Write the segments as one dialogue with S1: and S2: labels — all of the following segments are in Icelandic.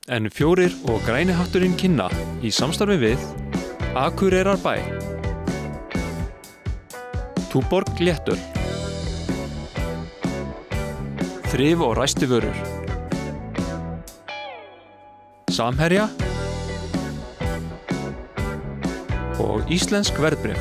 S1: N4 og Græni hatturinn kynna í samstarfi við Akureyrarbæ, Túborg léttöl, Þrif og ræstivörur, Samherja og Íslensk verðbréf.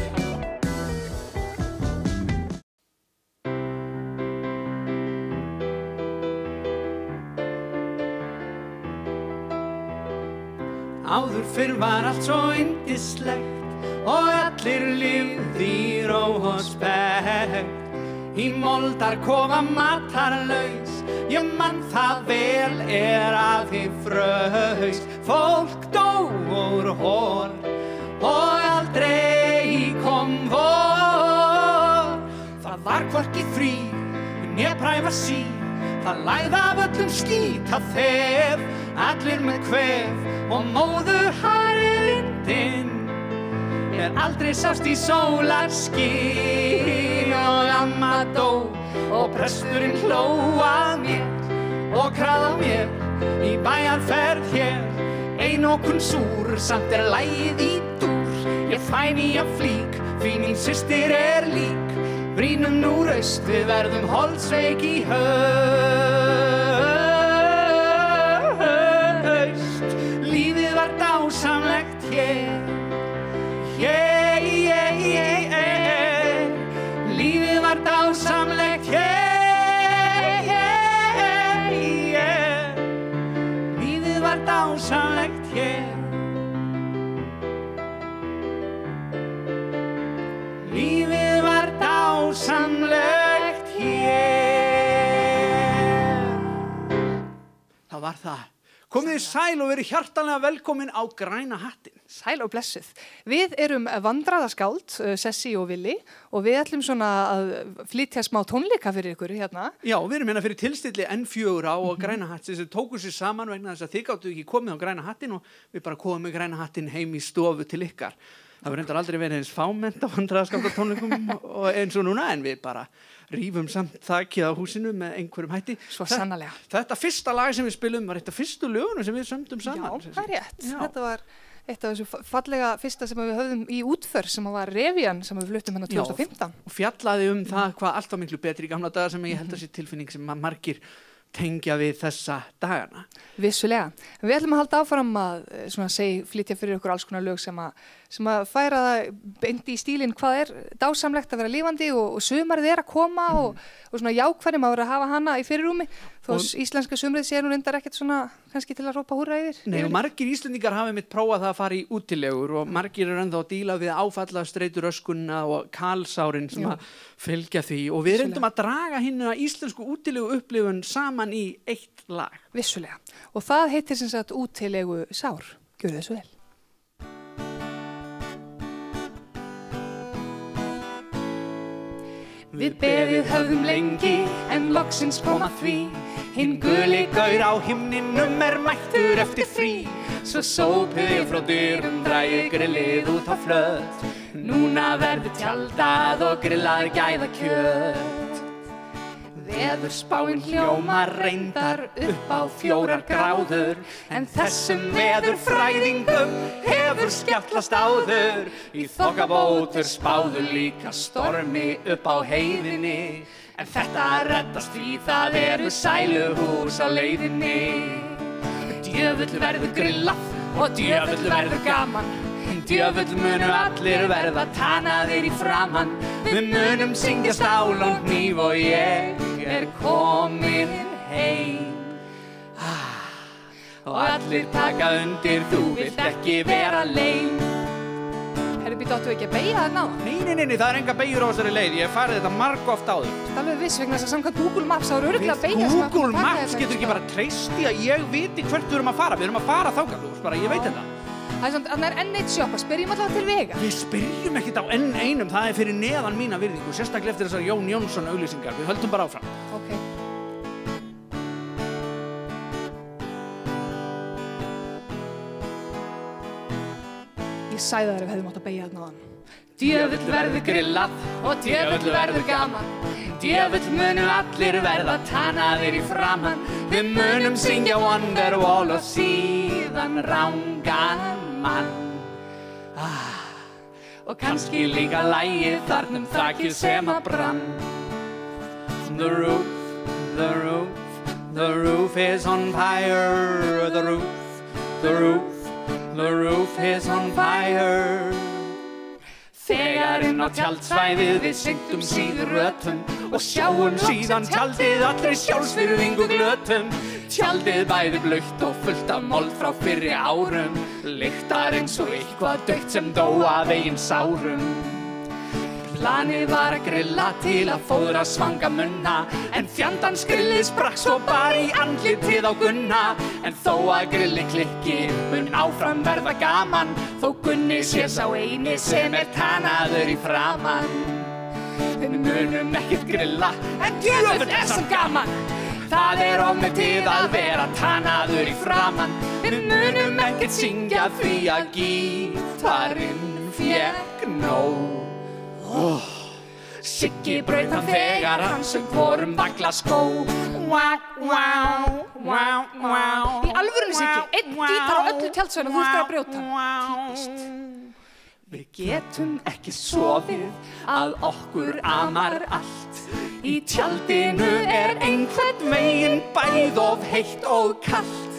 S2: Áður fyrr var allt svo yndislegt og allir lifðu í ró og spekt. Í moldarkofa matarlaus, ég man það vel að þið fraust. Fólk dó úr hol og aldrei kom vor. Það var hvorki frí, né privacy, það lagði af öllum skít að þef. Allir með kvef og móðurharið vindinn aldrei sást í sólarskín. Og amma dó og presturinn hló að mér og krað á mér í bæjarferð hér. Ein okkur súr, samt lagið í dúr. Ég fæ nýja flík, því mín systir lík. Brýnum nú raust, við verðum holdsveik í Lífið var dásamlegt hér. Lífið var dásamlegt hér. Lífið var dásamlegt hér. Lífið var dásamlegt hér. Það var það. Komið þið sæl og verið hjartanlega velkomin á Græna hattinn.
S3: Sæl og blessuð. Við erum vandræðaskáld, Sessi og Willi, og við ætlum svona að flytja smá tónleika fyrir ykkur hérna.
S2: Já, við erum hérna fyrir tilstilli N4 og Græna hattsins sem tóku sér saman vegna þess að þið gáttu ekki komið á Græna hattinn og við bara komum með Græna hattinn heim í stofu til ykkar. Það var reyndar aldrei verið eins fámennt á vandræðaskáldatónleikum og eins og núna, en við bara rífum samt þakið á húsinu með einhverjum hætti.
S3: Svo sannarlega.
S2: Þetta fyrsta lag sem við spilum var eitt af fyrstu lögunum sem við sömdum saman.
S3: Já, það rétt. Já. Þetta var eitt af þessu fallega fyrsta sem við höfðum í útför sem var Revían sem við fluttum hérna 2015.
S2: Og fjallaði það hvað allt var miklu betri í gamla daga sem ég held að sé tilfinning sem margir tengja við þessa dagana.
S3: Vissulega. Við ætlum að halda áfram að flytja fyrir okkur alls konar lög sem að færa það beint í stílinn hvað dásamlegt að vera lifandi og sumarið að koma og svona jákvæðum að vera að hafa hana í fyrirrúmi. Þó íslenska sumrið sé nú reyndar ekkert svona kannski til að hrópa húrra yfir.
S2: Nei, og margir Íslendingar hafa mitt prófað það að fara í útilegur og margir ennþá að díla við áfallastreituröskunna og kalsárin sem að fylgja því og við reyndum að draga hina íslensku útilegu upplifun saman í eitt lag.
S3: Vissulega. Og það heitir sem sagt útilegu sár. Gjörðu þessu vel.
S2: Við beðið höfðum lengi en loksins kom að því. Hinn guli gaur á himninum mættur eftir frí. Svo sópið ég frá dyrum, dragi grillið út á flöt. Núna verður tjaldað og grillað gæða kjöt. Veðurspáin hljómar reyndar upp á 4 gráður. En þessum veðurfræðingum hefur skjallast áður. Í þokkabótur spáðu líka stormi upp á heiðinni. En þetta reddast því það eru sæluhús á leiðinni. Djöfull verður grillað og djöfull verður gaman. Djöfull munu allir verða tanaðir í framan. Við munum syngja stál og hníf og ég komin heim. Og allir taka undir, þú vilt ekki vera lein.
S3: Herru, áttu ekki að beygja það náðan?
S2: Nei, það enga beygjur á þessari leið. Ég hef farið þetta margoft áður.
S3: Það er alveg viss vegna þess að samkvæmt Google Maps þá örugglega að beygja.
S2: Google Maps getur ekki bara treyst í að ég viti hvert við erum að fara. Við erum að fara þangað, ég veit þetta.
S3: Það er svona, N1 sjoppa, spyrjum allavega til vega.
S2: Við spyrjum ekkert á N1, það er fyrir neðan mína virðingu, sérstaklega eftir þessar Jón Jónsson auglýsingar. Við höldum bara áfram.
S3: Okay. Ég sagði þér við hefðum átt að beygja þarna áðan.
S2: Djöfull verður grillað og djöfull verður gaman. djöfull munu allir verða tanaðir í framan. Við munum syngja Wonderwall og síðan rangan mann. Og kannski líka lagið þarna þakið sem að brann. The roof, the roof, the roof is on fire. The roof, the roof, the roof is on fire. Þegar inn á tjaldsvæðið við syngdum síður rötum og sjáum síðan tjaldið allri sjálfsvirðingu glötum. Tjaldið bæði blautt og fullt af mold frá fyrri árum, lyktar eins og eitthvað dautt sem dó af eigin sárum. Planið var að grilla til að fóðra svanga munna, en fjandans grillið sprakk svo bara í andlitið á Gunna. En þó að grilli klikki mun áfram verða gaman, þó Gunni sé sá eini sem tanaður í framan. Við munum ekkert grilla, en djöfull sem gaman. Það ofmetið að vera tanaður í framan. Við munum ekkert syngja því að gítarinn fékk nóg. Siggi braut hann þegar hann söng hvorum vagla skó.
S3: Í alvörunni Siggi, einn gítar á öllu tjaldsvæðinu og þú ert að brjóta.
S2: Við getum ekki sofið að okkur amar allt. Í tjaldinu einhvern veginn bæði of heitt og kalt.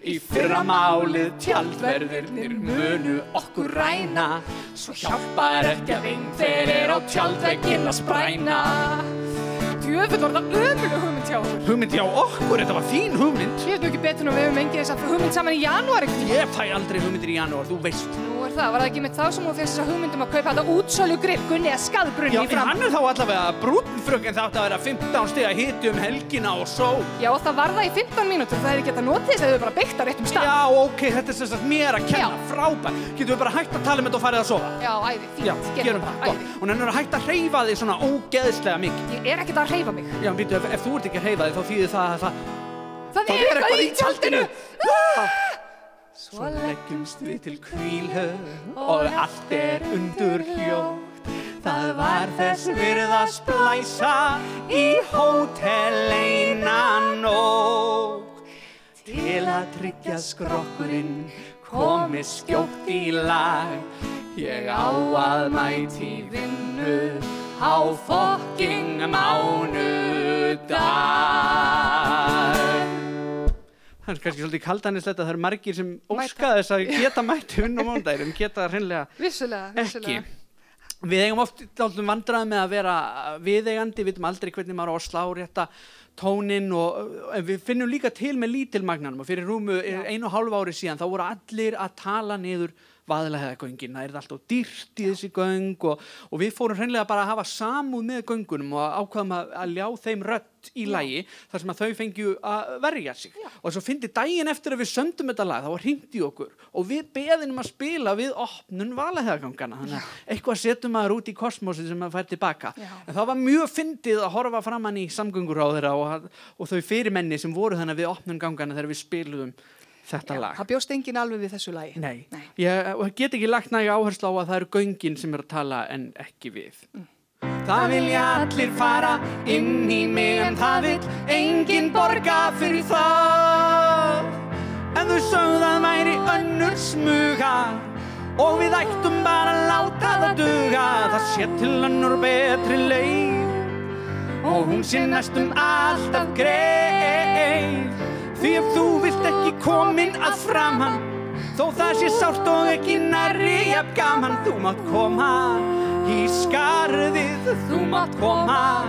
S2: Í fyrramálið tjaldverðirnir munu okkur ræna, svo hjálpar ekki að einhver á tjaldvegginn að spræna.
S3: Djöfull var það ömurleg hugmynd hjá okkur.
S2: Hugmynd hjá okkur? Þetta var fín hugmynd.
S3: Ég veit nú ekki betur en við höfum engið þessa hugmynd saman í janúar eitthvað.
S2: Ég fæ aldrei hugmyndir í janúar, þú veist.
S3: Nú það, var það ekki með þá sem þú fyrst þessa hugmyndum að kaupa þetta útsölugrill, Gunni eða skaðbrunni í fram?
S2: Já, hann þá allavega brúnfrökk, en það átti að vera 15 stiga hiti helgina og sól.
S3: Já, og það var það í 15 mínútur, það hefði getað notið þess að þau bara beitt á réttum stað.
S2: Já, ok, þetta sem sagt mér að kenna, frábært. Getum við bara hægt að tala þetta og farið að sofa?
S3: Já, æði, fínt,
S2: já, gerum það, gott. Og nennir að hægt að hreyfa þig svona ógeðslega mikið.
S3: Ég ekkert að hreyfa mig.
S2: Já, býtu, ef þú ert ekki að hreyfa þig, þá þýðir það að
S3: það eitthvað í tjaldinu!
S2: Svo leggjumst við til hvílu og allt undur hljótt. Það var þess virði að splæsa í hótel eina nótt. Til að tryggja skrokkurinn komi skjótt í lag. Ég á að mæti vinnu á fucking mánudag. Það kannski svolítið kaldhæðnislegt að það margir sem óska þess að geta mætti vinnu á mánudaginn, en geta hreinlega
S3: vissulega.
S2: Við eigum oft dálítið vandræði með að vera viðeigandi, við vitum aldrei hvernig maður á að slá rétta tóninn og við finnum líka til með lítilmagnanum og fyrir rúmu 1,5 ári síðan þá voru allir að tala niður Vaðlaheiðargöngin, það alltaf dýrt í þessi göng og við fórum hreinlega bara að hafa samúð með göngunum og ákvaðum að ljá þeim rödd í lagi þar sem að þau fengju að verja sig. Já. Og svo fyndi daginn eftir að við sömdum þetta lag, þá var hringt í okkur og við beðinum að spila við opnun Vaðlaheiðargangana, þannig að eitthvað setum maður út í kosmosið sem maður fær tilbaka. Já. En það var mjög fyndið að horfa framan í samgönguráðherra og þau fyrirmenni sem voru þannig við opnun gangana þegar við spiluðum þetta lag.
S3: Það bjóst enginn alveg við þessu lagi.
S2: Nei. Ég get ekki lagt næga áherslu á að það eru göngin sem að tala en ekki við. Það vilja allir fara inn í mig en það vill enginn borga fyrir það. En þau sögðu að væri önnur smuga og við ættum bara að láta það duga. Það sé til önnur betri leið og hún sé næstum alltaf greið. Því ef þú vilt ekki komin að framan, þó það sé sárt og ekki nærri jafn gaman, þú mátt koma í skarðið, þú mátt koma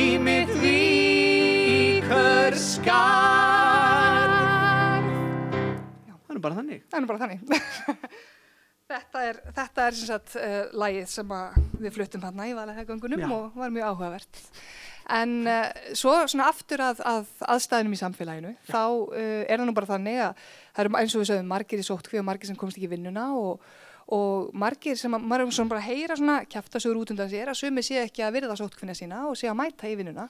S2: í mitt Víkur skarð. Það er bara þannig.
S3: Það er bara þannig. Þetta er sem sagt lagið sem við fluttum þarna í Vaðlaheiðargöngunum og var mjög áhugavert. En svo svona aftur að aðstæðunum í samfélaginu, þá það nú bara þannig að það eru eins og við sögum margir í sóttkví og margir sem komst ekki í vinnuna og margir sem maður svona bara heyra svona kjaftasögur út undan sér að sumir sé ekki að virða sóttkvína sína og sé að mæta í vinnuna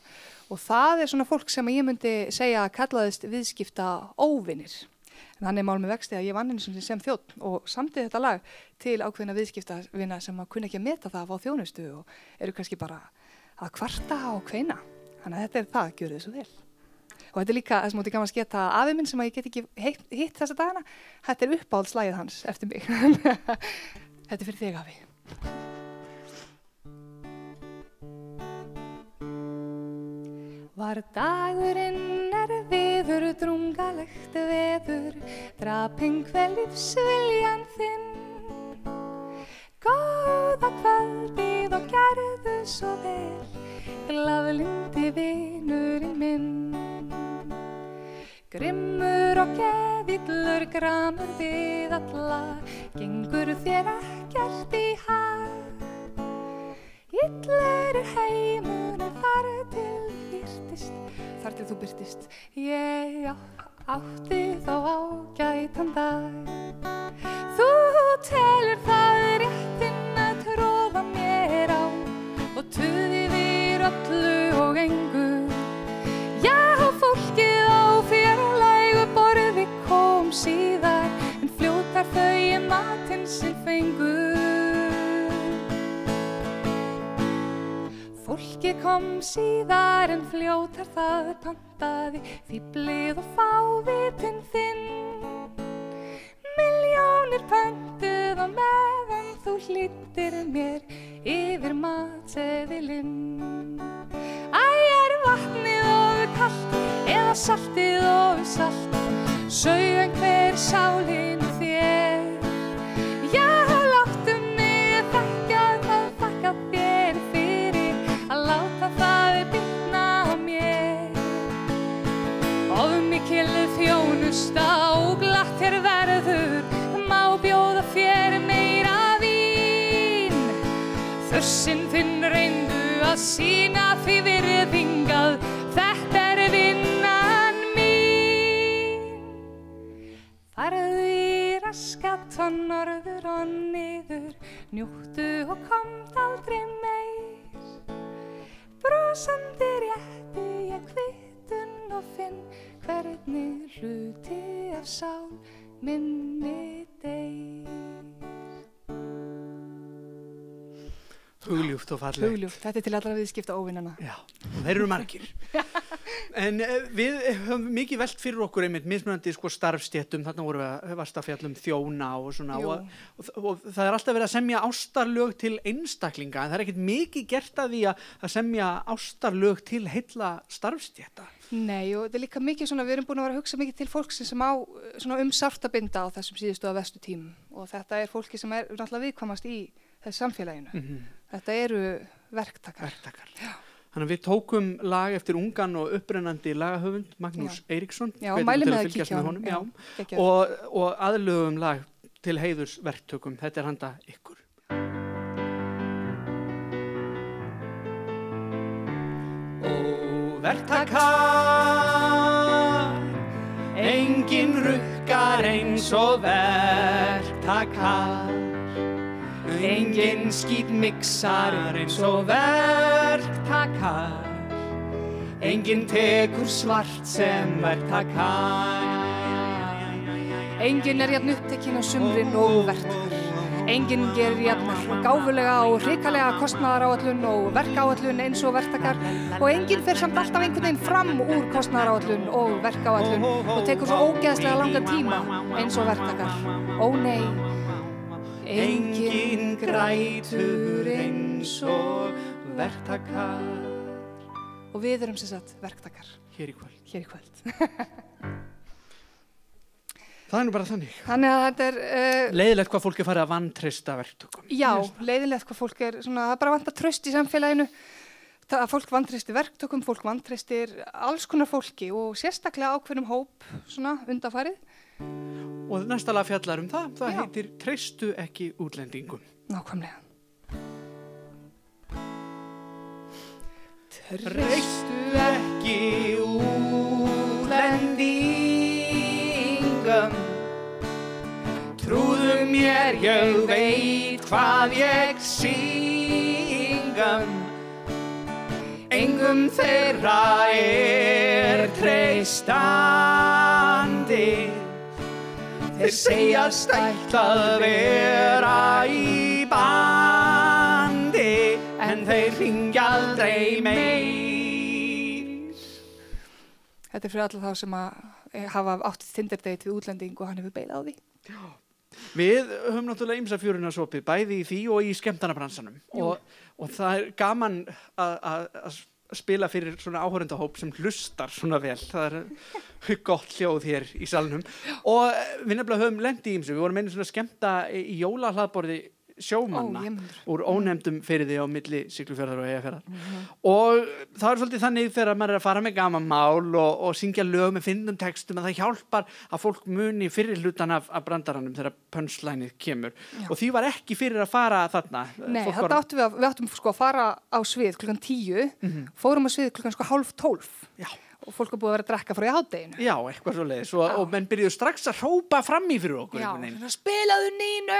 S3: og það svona fólk sem ég myndi segja kallaðist viðskipta óvinir. En þannig mál með vexti að ég vann einu sem þjónn og samtið þetta lag til ákveðna viðskiptavina sem að kunna ekki að meta það á þjónustu og eru kannski bara að kvarta og kveina. Þannig að þetta það, gjörðu þið svo vel. Og þetta líka, þess móti gaman að sketa afi minn sem að ég get ekki hitt þessa dagana, þetta uppáhaldslagið hans eftir mig. Þetta fyrir þig, afi. Var dagurinn erfiður, drungalegt veður, drap einhver lífsviljan þinn. Góða kvöldið og gerðu svo vel, glaðlyndi vinurinn minn. Grimmur og geðillur, gramur við alla, gengur þér ekkert í hag. Illur heimunum þar til þú birtist, ég átti þó ágætan dag. Þú telur það réttinn að tróða mér á og tuði yfir öllu og engu. Já, fólkið á fjarlægu borði kom síðar en fljótar þau í matinn sem fengu. Fólkið kom síðar en fljótar það pantaði fíblið og fávitinn þinn. Milljónir pöntuð og meðan þú hlýddir mér yfir matseðilinn. Æ, er vatnið of kalt eða saltið of salt, sauð einhver sálinu þér. Já, láttu mig þakka þér fyrir að láta það bitna á mér. Of mikil þjónusta og glatt þér verður, má bjóða þér meira vín. Þörsinn þinn reyndu að sýna því virðingað, þetta er vinnan mín. Farðu í raskat og norður og niður, njúktu og komd aldrei meir. Brosandi rétti ég kvittun og finn hvernig hluti af sál minni deyr.
S2: Hugljúft og fallegt.
S3: Hugljúft, þetta til allra viðskipta óvinnana.
S2: Já, og þeir eru margir. En við höfum mikið velt fyrir okkur einmitt mismunandi starfstéttum, þarna vorum við að varst að fjalla þjóna og svona og það er alltaf verið að semja ástarlög til einstaklinga, en það er ekkert mikið gert að því að semja ástarlög til heilla starfstétta.
S3: Nei, og þetta er líka mikið svona, við erum búin að vera að hugsa mikið til fólks sem á svona sárt að binda á þessum síðustu að vestu tímum, og þetta er fólki sem er náttúrulega viðkvæmast í þessu samfélaginu. Þetta eru verktakar. Já.
S2: Þannig að við tókum lag eftir ungan og upprennandi lagahöfund Magnús Eiríksson.
S3: Já, mælum með að kíkja á honum.
S2: Og aðlögum lag til heiðurs verktökum. Þetta er handa ykkur. Ó, verktakar, enginn rukkar eins og verktakar. Enginn skítmixar eins og verktakar. Enginn tekur svart sem verktakar.
S3: Enginn er jafn upptekinn á sumrin og verktakar. Enginn gerir jafn gáfulega og hrikalega kostnaðaráætlun og verkáætlun eins og verktakar. Og enginn fer samt alltaf einhvern veginn fram úr kostnaðaráætlun og verkáætlun og tekur svo ógeðslega langan tíma eins og verktakar. Ó nei. Enginn grætur eins og verktakar. Og við erum sem sagt verktakar.
S2: Hér í kvöld.
S3: Hér í kvöld.
S2: Það er nú bara þannig.
S3: Þannig að þetta er...
S2: leiðilegt hvað fólk er farið að vantreysta verktökum.
S3: Já, leiðilegt hvað fólk er svona, það er bara vantar traust í samfélaginu. Það að fólk vantreystir verktökum, fólk vantreystir alls konar fólki og sérstaklega ákveðnum hóp svona undanfarið.
S2: Og næsta lag fjallar það heitir Treystu ekki útlendingum.
S3: Nákvæmlega.
S2: Treystu ekki útlendingum, trúðu mér, ég veit hvað ég syngum. Engum þeirra er treystandi. Þeir segjast ætla að vera í bandi, en þeir hringja aldrei meir.
S3: Þetta fyrir alla þá sem að hafa átt Tinder-date við útlending og hann hefur beilað á því.
S2: Já. Við höfum náttúrulega ýmsa fjöruna sopið, bæði í því og í skemmtanabransanum og það gaman að spila fyrir svona áhorfendahóp sem hlustar svona vel. Það gott hljóð hér í salnum og við nefnilega höfum lent í ýmsu. Við vorum einu svona skemmta í jólahlaðborði sjómanna úr ónefndum firði á milli Siglufjarðar og Eyjafjarðar og það svolítið þannig þegar maður að fara með gaman mál og syngja lög með fyndnum textum að það hjálpar að fólk muni fyrir hlutan af brandaranum þegar punchline-ið kemur og því var ekki fyrir að fara þarna.
S3: Nei, þetta áttum við áttum sko að fara á svið klukkan 10 fórum á svið klukkan sko 11:30
S2: Já.
S3: Og fólk er búið að vera að drekka frá í hádeginu.
S2: Já, eitthvað svoleiðis og menn byrjuðu strax að hrópa fram í fyrir okkur.
S3: Já, spilaðu Nínu,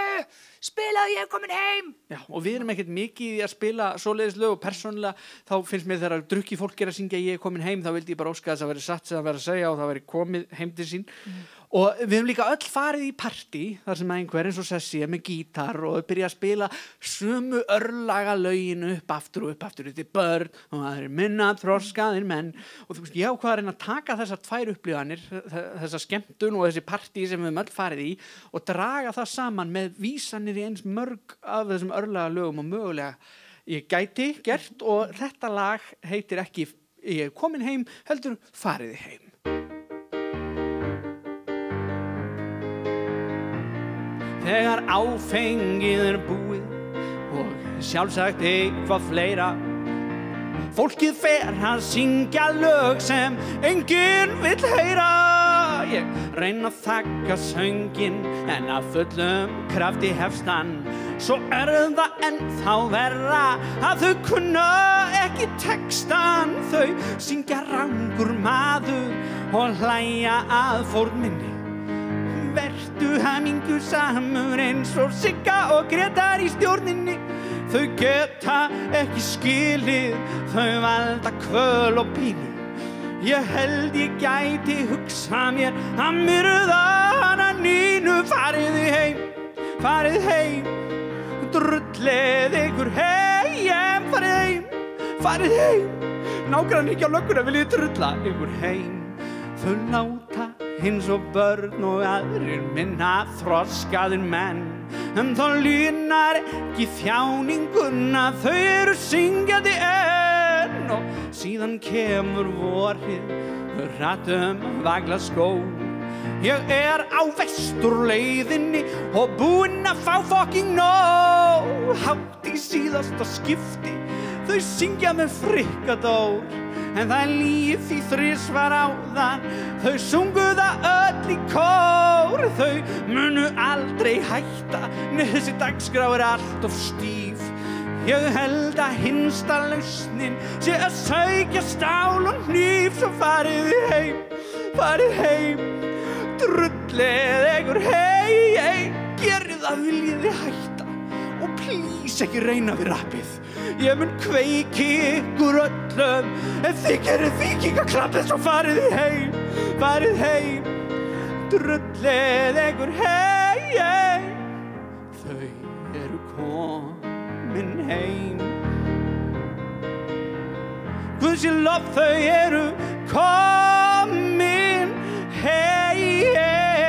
S3: spilaðu ég er komin heim.
S2: Já, og við erum ekkert mikið í að spila svoleiðis lög og persónulega þá finnst mér þegar drukki fólk er að syngja ég er komin heim þá vildi ég bara óska þess að vera satt sem það vera að segja og það veri komið heim til sín. Og við höfum líka öll farið í partí þar sem einhver eins og Sessi er með gítar og byrja að spila sömu örlaga lögin upp aftur þetta er börn og það er minna þroskaðir menn og þú veist ég ákvað að reyna að taka þessar tvær upplifanir þessa skemmtun og þessi partí sem við höfum öll farið í og draga það saman með vísanir í eins mörg af þessum örlaga lögum og mögulega ég gæti gert og þetta lag heitir ekki ég er komin heim heldur fariði heim. Þegar áfengið er búið og sjálfsagt eitthvað fleira fólkið fer að syngja lög sem enginn vill heyra ég reyna að þagga sönginn en af fullum krafti hefst hann svo er það ennþá verra að þau kunna ekki textan þau syngja rangur maður og hlæja að fórn minni Vertu hamingju samur eins og Sigga og Gretar í stjórninni Þau geta ekki skilið, þau valda kvöl og pínu Ég held ég gæti hugsa mér að myrða hana Nínu Farið heim, drullið ykkur heim Farið heim Nágrann ekki á lögguna viljið drulla ykkur heim Þau láta hins og börn og aðrir minna þroskaðir menn en þá línar ekki þjáninguna þau eru syngjandi enn og síðan kemur vorið ratum vagla skó ég er á vesturleiðinni og búinn að fá fucking nóg hátt í síðasta skipti þau syngja með Frikadór en það líf því þrisvar áðan þau sungu það öll í kór þau munu aldrei hætta nei þessi dagskrá er allt of stíf ég held að hinsta lausnin sé að sækja stál og hníf svo farið heim drullið ykkur heim gerið það viljiði hætta og please ekki reyna við rappið ég mun kveiki ykkur öllum ef þið gerir víkingaklappið svo farið heim drullið ykkur heim þau eru komin heim Guðs ég lof þau eru komin heim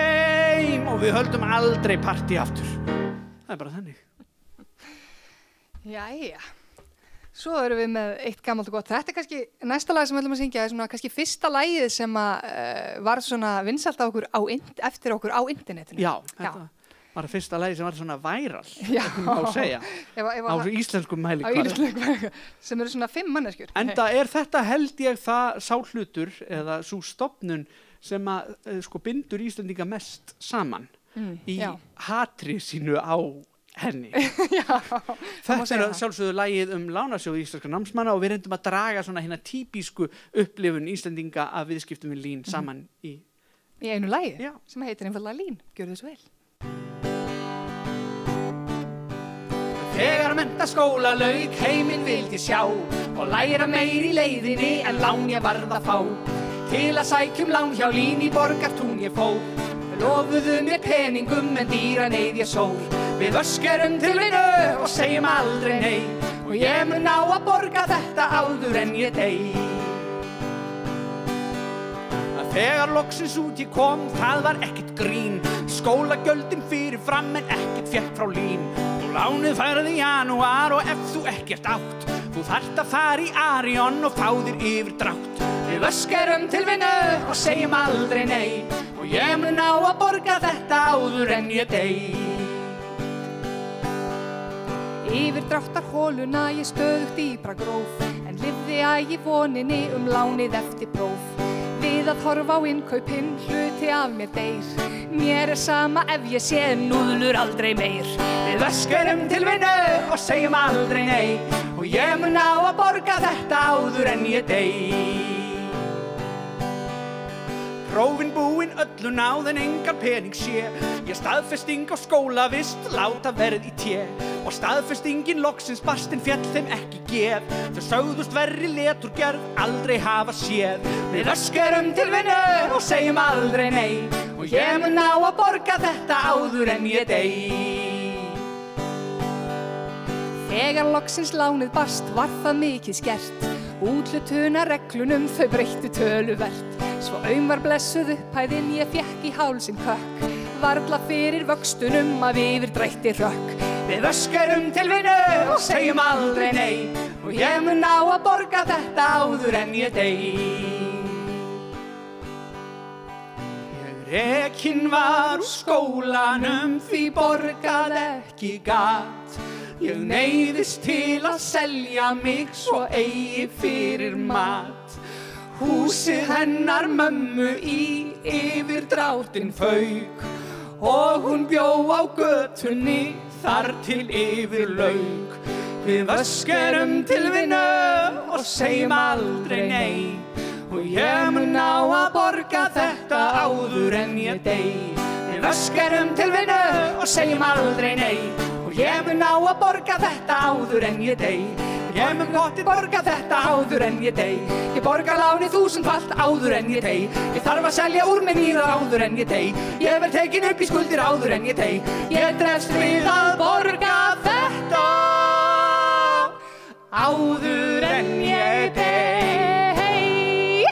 S2: og við höldum aldrei partí aftur það er bara þannig
S3: Jæja Svo erum við með eitt gamalt og gott. Þetta er kannski næsta lag sem við ætlum að syngja er svona kannski fyrsta lagið sem var svona vinsælt á okkur eftir okkur á internetinu.
S2: Já, þetta var fyrsta lagið sem var svona væral, má segja, á íslenskum mælikvarða.
S3: Á íslenskum mælikvarða, sem eru svona 5 manneskjur.
S2: Enda er þetta held ég það sá hlutur eða sú stofnun sem að sko bindur Íslendinga mest saman í hatri sínu á henni. Þetta er sjálfsögðu lagið lánasjóð íslenskra námsmanna og við reyndum að draga svona hérna típísku upplifun Íslendinga af viðskiptum við LÍN saman í
S3: einu lagi sem heitir einfaldlega LÍN. Gjörðu þess vel.
S2: Þegar menntaskóla lauk heiminn vildi sjá og læra meir í leiðinni en lán ég varð að fá til að sækjum lán hjá LÍN í Borgartún ég fór lofuðu mér peningum en dýra neyð ég sór Við öskerum til vinnu og segjum aldrei nei og ég mun ná að borga þetta áður en ég dey. Þegar loksins út ég kom, það var ekkert grín, skólagjöldin fyrir fram en ekkert fékk frá lín. Þú lánið færði í janúar og ef þú ekkert átt, þú þarft að fara í Arion og fá þér yfirdrátt. Við öskerum til vinnu og segjum aldrei nei, og ég mun ná að borga þetta áður en ég dey.
S3: Yfirdráttar hóluna ég stöðugt dýpra gróf, en lifði æ voninni lánið eftir próf. Við að horfa á innkaupin, hluti af mér deyr. Mér sama ef ég sé núðlur aldrei meir. Við öskerum til vinnu og segjum aldrei nei, og ég mun ná að borga þetta áður en ég dey. Prófin búin öllu náð en engan pening sé. Ég staðfesting á skólavist, láta verð í té. Og staðfestingin loksins bastin fjall þeim ekki geð. Þau sögðust verri leturgerð, aldrei hafa séð. Við öskerum til vinnu og segjum aldrei nei, og ég mun ná að borga þetta áður en ég dey. Þegar loksins lánið barst var það mikið skert. Úthlutunarreglunum þau breyttu töluvert. Svo var blessuð upphæðin ég fékk í hálsinn kökk. Varla fyrir vöxtunum af yfirdrætti rökk. Við öskerum til vinnu og segjum aldrei nei, og ég mun ná að borga þetta áður en ég dey. Ég rekinn var úr skólanum því borgað ekki gat. Ég neyðist til að selja mig svo eigi fyrir mat. Húsið hennar mömmu í yfirdráttin fauk, og hún bjó á götunni þar til yfir lauk. Við öskerum til vinnu og segjum aldrei nei, og ég mun ná að borga þetta áður en ég dey. Við öskerum til vinnu og segjum aldrei nei, og ég mun ná að borga þetta áður en ég dey. Ég mun gott borga þetta áður en ég dey. Ég borga lánið 1000-falt áður en ég dey. Ég þarf að selja úr mér nýra áður en ég dey. Ég verð tekin upp í skuldir áður en ég dey. Ég drefst við að borga þetta áður en ég dey.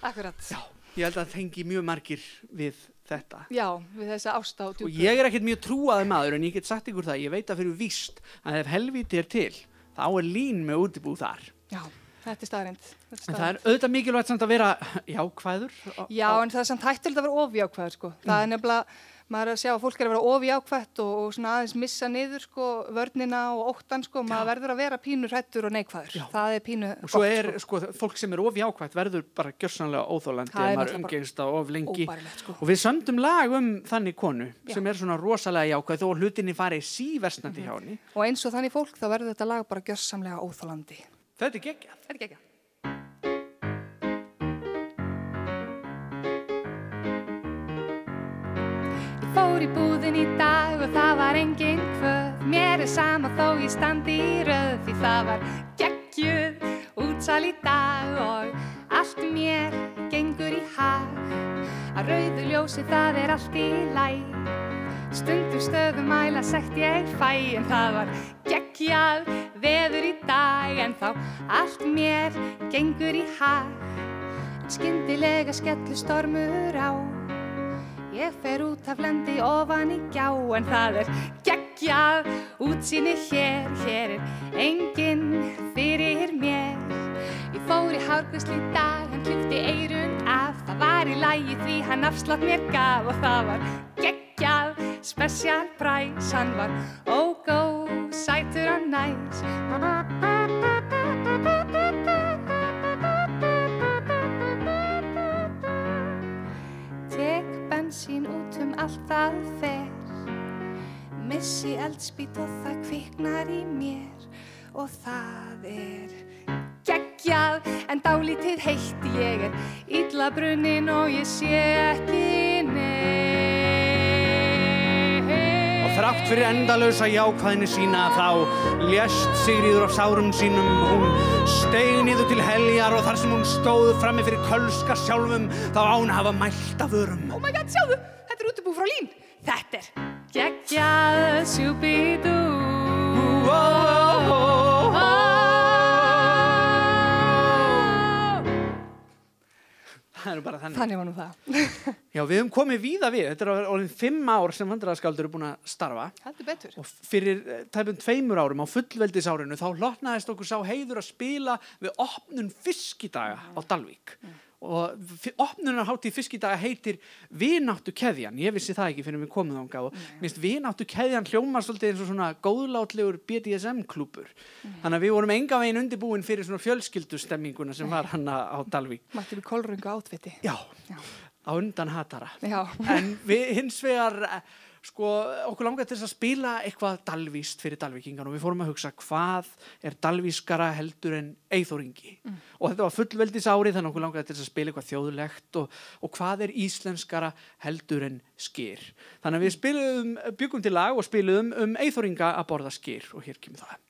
S3: Akkurat. Já, ég held að það tengi mjög margir við þetta. Já, við þessa ást á djúpu. Og ég ekkert mjög trúaður maður, en ég get sagt ykkur það, ég veit að fyrir víst að ef helvíti til, þá Lín með útibúð þar. Já, þetta staðreynd. En það auðvitað mikilvægt samt að vera jákvæður. Já, en það samt hættulegt að vera ofjákvæður, sko. Það nefnilega, maður að sjá að fólk að vera ofjákvætt og svona aðeins missa niður, sko, vörnina og óttan, sko. Maður verður að vera pínu hrættur og neikvæður. Já. Það pínu gott, og svo sko, fólk sem ofjákvætt verður bara gjörsamlega óþolandi ef maður umgengst það of lengi. Sko. Og við sömdum lag þannig konu sem svona rosalega jákvæð og hlutinni fari síversnandi hjá henni. Og eins og þannig fólk þá verður þetta lag bara gjörsamlega óþolandi. Þetta geggjað. Þetta geggjað. Fór í búðin í dag og það var engin kvöð. Mér sama þó ég standi í röð, því það var geggjuð útsal í dag og allt mér gengur í hag. Að rauðu ljósi það allt í lagi. Stundum stöðumæla sagt ég fæ, en það var geggjað veður í dag, en þá allt mér gengur í hag. En skyndilega skellu stormur á. Ég fer út af lendi ofan í gjá, en það geggjað útsýni hér, hér enginn fyrir mér. Ég fór í hárgreiðslu í dag, hann klippti eyrun af, það var í lagi því hann afslátt mér gaf, og það var geggjað special price, hann var ógó, sætur og næs. Bensín út allt það fer, missi eldspýt og það kviknar í mér, og það geggjað en dálítið heitt. Ég illa brunnin og ég sé ekki neitt. Og þrátt fyrir endalausa jákvæðni sína þá lést Sigríður af sárum sínum. Hún steig niður til heljar og þar sem hún stóð frammi fyrir Kölska sjálfum þá á hún hafa mælt af vörum. Oh my god, sjáðu, þetta útibú frá Lín. Þetta geggjað sjúbidú. Þannig var nú það.
S2: Já, við höfum komið víða við. Þetta er orðin 5 ár sem vandræðaskáldur eru búin að starfa.
S3: Heldur betur.
S2: Og fyrir tæpum 2 árum á fullveldisárinu þá hlotnaðist okkur sá heiður að spila við opnun fiskidaga á Dalvík. Og opnunarhátíð fiskidaga heitir Vináttukeðjan. Ég vissi það ekki fyrir við komum þangað og minnst Vináttukeðjan hljómar svolítið eins og svona góðlátlegur BDSM-klúbbur. Þannig að við vorum enga veginn undirbúin fyrir svona fjölskyldustemminguna sem var hana á Dalvík.
S3: Mætti við kólröngu átfiti.
S2: Já, á undan hatara.
S3: Já.
S2: En við hins vegar okkur langaði til þess að spila eitthvað dalvíst fyrir dalvíkingan og við fórum að hugsa hvað er dalvískara heldur en Eyþóringi og þetta var fullveldisári þannig okkur langaði til þess að spila eitthvað þjóðlegt og hvað er íslenskara heldur en skyr. Þannig að við byggum til lag og spiluðum Eyþóringa að borða skyr og hér kemur það.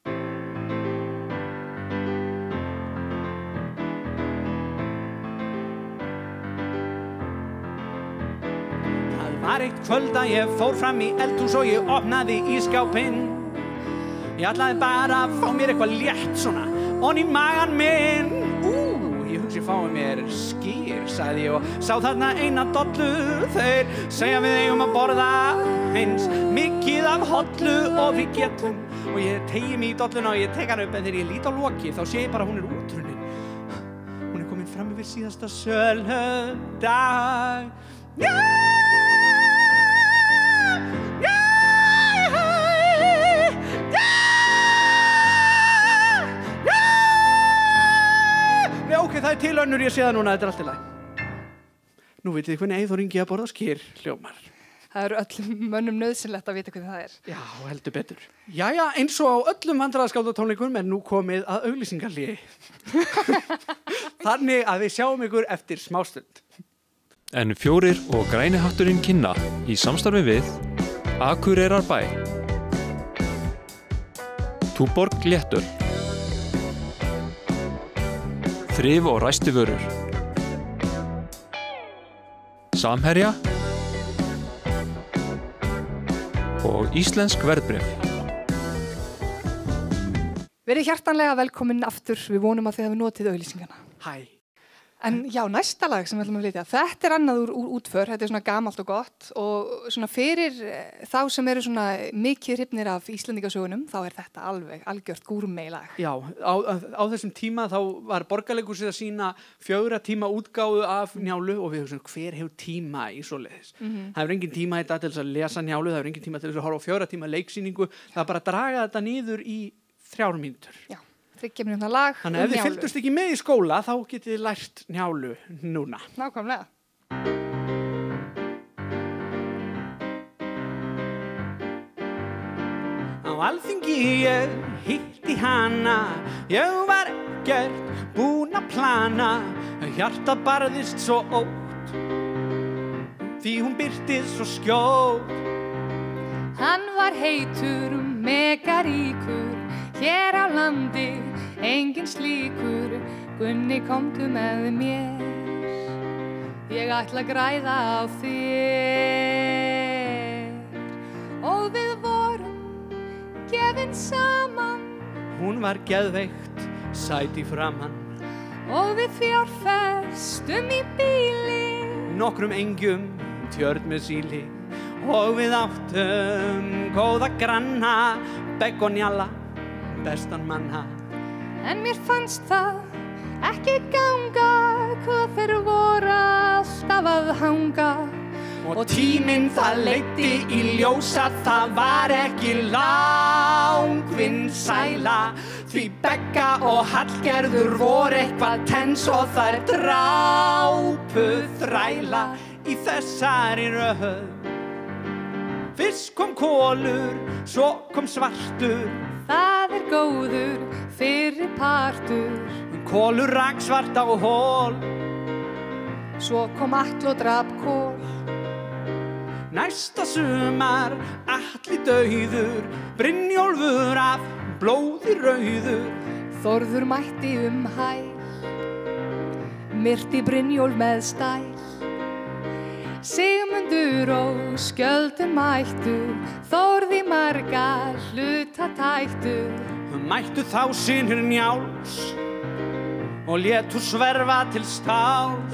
S2: Var eitt kvöld að ég fór fram í eldhús og ég opnaði ísskápinn. Ég ætlaði bara að fá mér eitthvað létt svona onni í magan minn. Ég hugsi fáið mér skyr, sagði ég og sá þarna eina dollu. Þeir segja við eigum að borða eins mikið af hollu og við getum. Og ég tegi mig í dolluna og ég tek hann upp en þegar ég lít á loki þá sé ég bara hún er útrunnin. Hún er komin fram yfir síðasta söludag. Ok, það er til önnur, ég sé það núna, þetta er allt í lagi. Nú vitið þið hvernig Eyþóringi að borða skyr hljómar.
S3: Það eru öllum mönnum nauðsynlegt að vita hvernig það er.
S2: Já, heldur betur. Jæja, eins og á öllum vandræðaskáldatónleikum er nú komið að auglýsingarhléi. Þannig að við sjáum ykkur eftir smástund.
S1: En 4 og græni hatturinn kynna í samstarfi við Akureyrarbæ, Túborg léttöl, Þrif og ræstu vörur, Samherja og Íslensk verðbréf.
S3: Verið hjartanlega velkomin aftur. Við vonum að þið hafi notið auglýsingana.
S2: Hæ.
S3: En já, næsta lag sem við ætlum að flytja, þetta er annað úr útför, þetta er svona gamalt og gott og svona fyrir þá sem eru svona mikið hrifnir af Íslendingasögunum, þá er þetta algjört gúrmeilag.
S2: Já, á þessum tíma þá var Borgarleikhúsið að sýna 4 tíma útgáfu af Njálu og við hugsaum hver hefur tíma í svoleiðis. Það hefur engin tíma í þetta til þess að lesa Njálu, það hefur engin tíma til þess að horfa á 4 tíma leiksýningu, það er bara að draga þetta niður í 3 mínútur.
S3: Já. 3 mínútna lag.
S2: Þannig ef þið fylgdust ekki með í skóla þá getið þið lært Njálu núna.
S3: Nákvæmlega.
S2: Á Alþingi ég hitti hana, ég var ekkert búin að plana, hjartað barðist svo ótt, því hún birtist svo skjótt.
S3: Hann var heitur, megaríkur, hér á landi, engin slíkur, Gunni komdu með mér, ég ætla að græða á þér. Og við vorum gefin saman,
S2: hún var geðveikt, sæt í framan,
S3: og við fjárfestum í bíli,
S2: nokkrum engjum, tjörn með síli, og við áttum góða granna, Begg og Njalla, bestan manna.
S3: En mér fannst það ekki ganga, hvað þeir voru alltaf að hanga.
S2: Og tíminn það leiddi í ljósa, það var ekki langvinn sæla, því Begga og Hallgerður voru eitthvað tens og þær drápu þræla í þessari röð. Fyrst kom Kolur, svo kom Svartur,
S3: það er góður fyrir partur.
S2: Kolur rak Svarta og hól,
S3: svo kom Atli og drap Kol.
S2: Næsta sumar Atli dauður, Brynjólfur af blóði rauður,
S3: Þórður mætti hæl, myrti Brynjólf með stæl. Sigmundur og Skjöldur mættu, Þórði marga hluta tættu.
S2: Mættu þá synir Njáls og létu sverfa til stáls,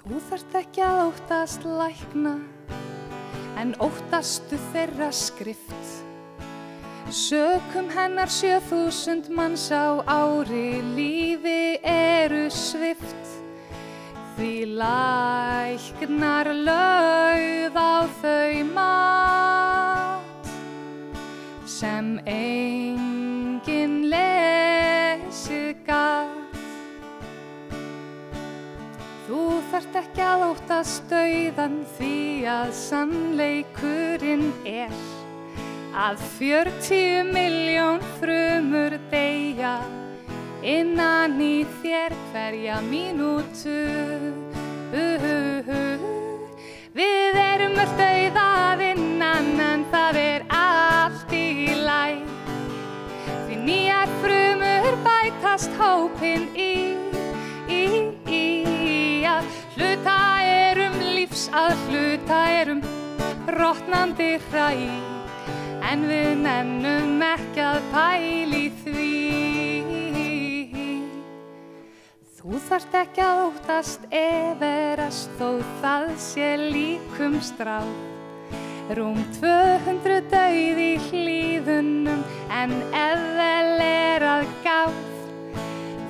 S3: Þú þarft ekki að óttast lækna, en óttastu þeirra skrift. Sökum hennar 7000 manns á ári lífi eru svipt. Því læknar lögð á þau mat, sem enginn lesið gat. Þú þarft ekki að óttast dauðan, því að sannleikurinn að 40 milljón frumur deyja innan í þér hverja mínútu. Við erum öll dauð að innan, en það allt í lagi. Því nýjar frumur bætast hópinn í að hluta lífs, að hluta rotnandi hræ. En við nennum ekki að pæli því. Þú þarft ekki að óttast everast, þó það sé líkum stráð. Rúm 200 dauð í hlíðunum, en ef vel að gáð,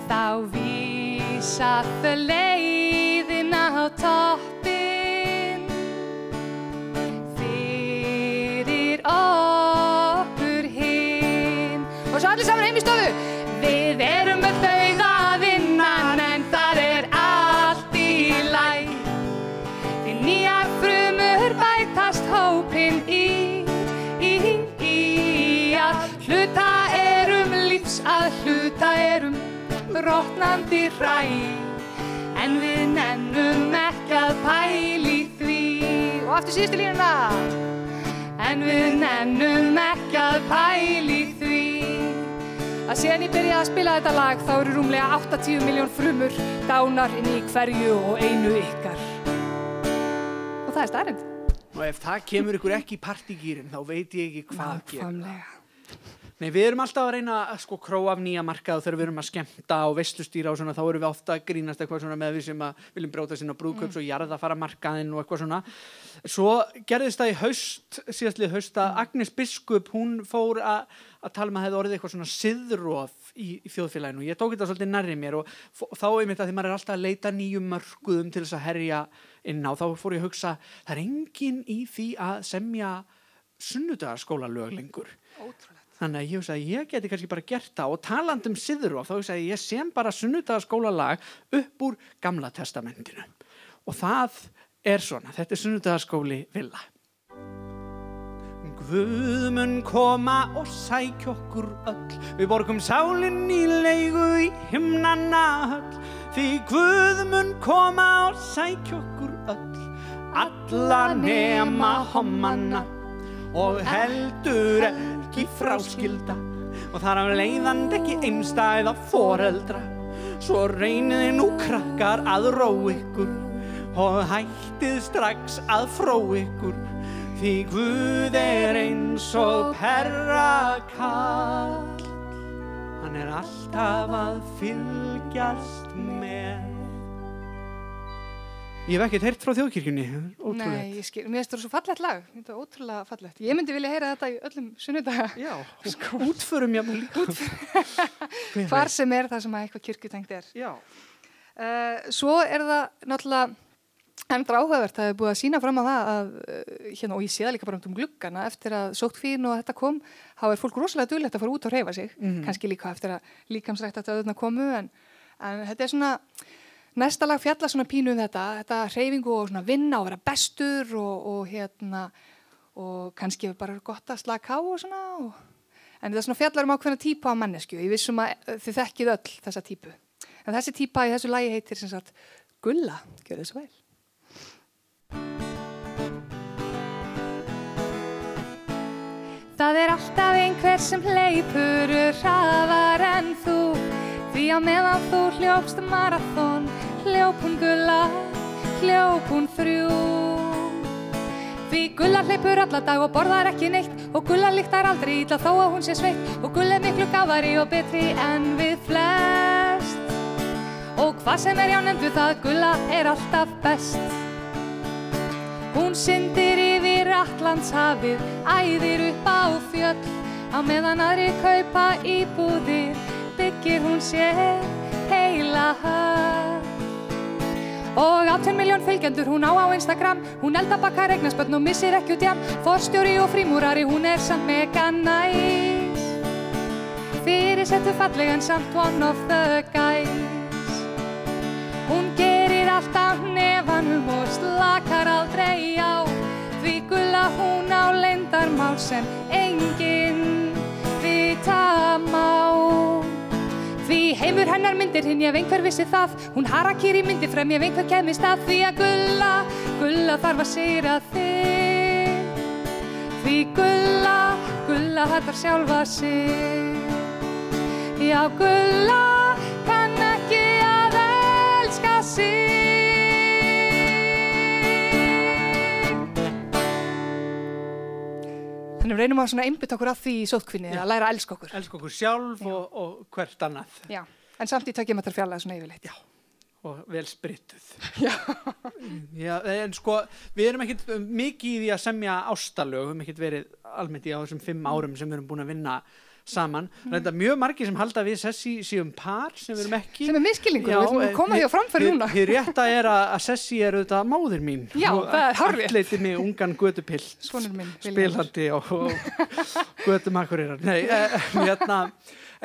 S3: þá vísa þau leiðina á toppinn. Fyrir okkur hinn. Og svo allir saman heim í stofu. Við erum með dauð að innan, en það allt í lagi. Því nýjar frumur bætast hópinn í að hluta lífs, að hluta rotnandi hræ. En við nennum ekki að pæli því. Og aftur síðustu línuna. En við nennum ekki að pæli því. Að síðan ég byrjaði að spila þetta lag, þá eru rúmlega 80 milljón frumur dánar inn í hverju og einu ykkar. Og það staðreynd.
S2: Og ef það kemur ykkur ekki í partygýrin, þá veit ég ekki hvað gerir.
S3: Nákvæmlega.
S2: Nei, við erum alltaf að reyna að króa af nýja markað þegar við erum að skemmta og veislustýra og svona, þá erum við ofta að grínast eitthvað svona með við sem að viljum brjótast inn á brúðkaups og jarðafara markaðinn og eitthvað svona. Svo gerðist það í síðastlið haust að Agnes Biskup, hún fór að tala um að hefði orðið eitthvað svona siðrof í þjóðfélaginu. Ég tók þetta svolítið nærri mér og þá einmitt að því maður alltaf að leita nýjum mörkuðum til þess að herja inn á, þá fór ég að hugsa, það enginn í því að semja sunnudagsskólalög lengur.
S3: Ótrúlegt.
S2: Þannig að ég hugsa að ég geti kannski bara gert það og talandi um siðrof, þá hugsa ég sem bara sunnudagsskólalag upp úr Gamla testamentinu. Og það svona, þetta sunnudagsskóli Villa. Guð mun koma og sækja okkur öll, við borgum sálinn í leigu í himnanna höll. Því Guð mun koma og sækja okkur öll, alla nema hommana, og heldur ekki fráskilda, og þar af leiðandi ekki einstæða foreldra. Svo reynið nú krakkar að róa ykkur og hættið strax að fróa ykkur, því Guð eins og perrakall, hann alltaf að fylgjast með. Ég hef ekkert heyrt frá þjóðkirkjunni.
S3: Nei, ég skil. Mér finnst það svo fallegt lag. Þetta er ótrúlega fallegt. Ég myndi vilja heyra þetta í öllum sunnudaga.
S2: Já, útförum jáfnvel líka.
S3: Hvar sem það sem eitthvað kirkjutengt
S2: Já.
S3: Svo það náttúrulega endur áhugavert. Það búið að sýna fram á það að, hérna, og ég sé það líka bara um gluggana, eftir að sóttkvíin og þetta kom, þá fólk rosalega duglegt að fara út og hreyfa sig. Kannski líka eftir að líkamsræktartöðurnar komu, en þetta svona næsta lag fjalla svona pínu um þetta hreyfingu og svona vinna og vera bestur og hérna og kannski bara gott að slaka á og svona en þetta svona fjallar um ákveðna típu af mannesku. Ég vissum að þið þekkið öll þessa típu. En þessi típa í þessu lagi heitir sem sagt Gulla. Gjörðu svo vel. Það alltaf einhver sem hleypur hraðar en þú. Því á meðan þú hljópst marathon, hljóp hún Gulla, hljóp hún 3. Því Gulla hleypur alla dag og borðar ekki neitt, og Gulla lyktar aldrei illa þó að hún sé sveitt, og Gulla miklu gáfari og betri en við flest. Og hvað sem já nefndu það, Gulla alltaf best. Hún syndir yfir Atlantshafið, æðir upp á fjöll, á meðan aðrir kaupa íbúðir, byggir hún sér heila höll. Og 18 milljón fylgjendur hún á Instagram, hún bakar eignarspörn og missir ekki út jam, forstjóri og frímúrari, hún samt mega nice. Fyrirsettu falleg en samt one of the guys. Hún gerir alltaf nefanum og slakar aldrei á, því Gulla hún á leyndarmál sem enginn vita má. Því heimur hennar myndir hinn, ég einhver vissi það, hún harakiri myndir frem, ég einhver kemist að, því að Gulla þarf að sigra þig. Því Gulla hattar sjálfa sig. Já, Gulla kann ekki að elska sig. Þannig við reynum að einbytta okkur að því í sótkvinni, að læra að elska okkur.
S2: Elska okkur sjálf og hvert annað.
S3: Já, en samt í tökjum þetta fjarlæða svona yfirleitt.
S2: Já, og vel sprittuð.
S3: Já.
S2: Já, en sko, við erum ekkert mikið í því að semja ástarlög, við erum ekkert verið almennt í á þessum 5 árum sem við erum búin að vinna saman. Það mjög margir sem halda við Sessi séum par sem við erum ekki.
S3: Sem misskilningur, við ætlum að koma því á framfæri núna.
S2: Hið rétta að Sessi auðvitað móðir mín.
S3: Já, það hárrétt.
S2: Ættleiddi mig ungan götupill.
S3: Sonur minn.
S2: Spilandi og götum Akureyrar. Nei,